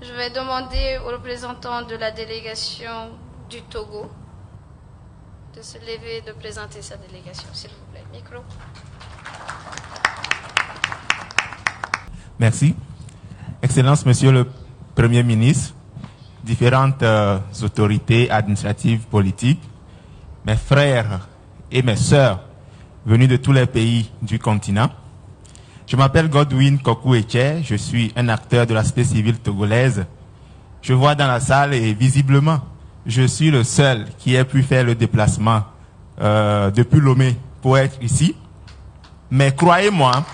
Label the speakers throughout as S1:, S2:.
S1: Je vais demander aux représentants de la délégation du Togo de se lever et de présenter sa délégation, s'il vous plaît. Micro.
S2: Merci. Excellence, Monsieur le Premier ministre, différentes autorités administratives, politiques, mes frères et mes sœurs venus de tous les pays du continent. Je m'appelle Godwin Kokou-Eche, je suis un acteur de la société civile togolaise. Je vois dans la salle et visiblement, je suis le seul qui ait pu faire le déplacement depuis Lomé pour être ici. Mais croyez-moi,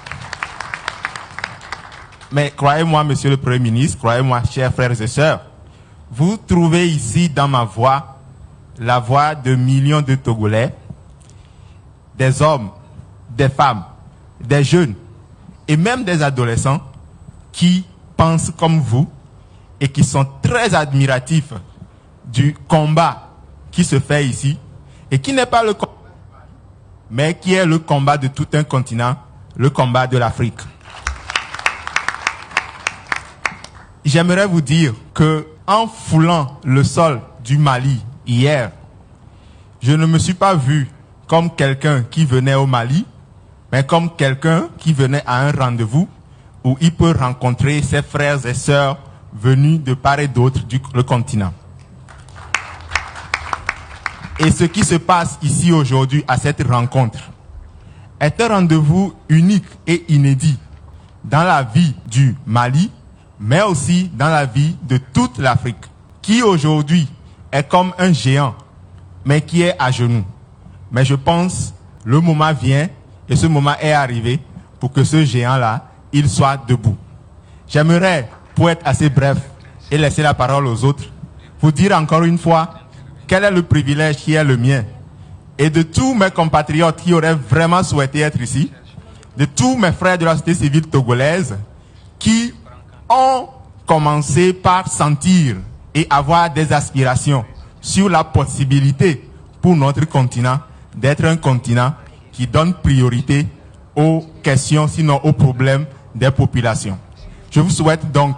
S2: Monsieur le Premier ministre, croyez-moi, chers frères et sœurs, vous trouvez ici dans ma voix la voix de millions de Togolais, des hommes, des femmes, des jeunes et même des adolescents qui pensent comme vous et qui sont très admiratifs du combat qui se fait ici et qui n'est pas le combat, mais qui est le combat de tout un continent, le combat de l'Afrique. J'aimerais vous dire que en foulant le sol du Mali hier, je ne me suis pas vu comme quelqu'un qui venait au Mali, mais comme quelqu'un qui venait à un rendez-vous où il peut rencontrer ses frères et sœurs venus de part et d'autre du continent. Et ce qui se passe ici aujourd'hui à cette rencontre est un rendez-vous unique et inédit dans la vie du Mali, mais aussi dans la vie de toute l'Afrique, qui aujourd'hui est comme un géant, mais qui est à genoux. Mais je pense le moment vient et ce moment est arrivé pour que ce géant-là, il soit debout. J'aimerais, pour être assez bref et laisser la parole aux autres, vous dire encore une fois quel est le privilège qui est le mien et de tous mes compatriotes qui auraient vraiment souhaité être ici, de tous mes frères de la société civile togolaise qui ont commencé par sentir et avoir des aspirations sur la possibilité pour notre continent d'être un continent qui donne priorité aux questions, sinon aux problèmes des populations. Je vous souhaite donc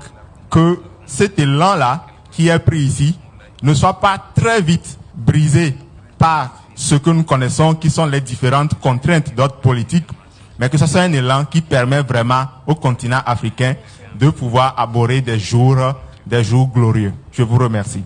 S2: que cet élan-là qui est pris ici ne soit pas très vite brisé par ce que nous connaissons qui sont les différentes contraintes d'ordre politique, mais que ce soit un élan qui permet vraiment au continent africain de pouvoir aborder des jours glorieux. Je vous remercie.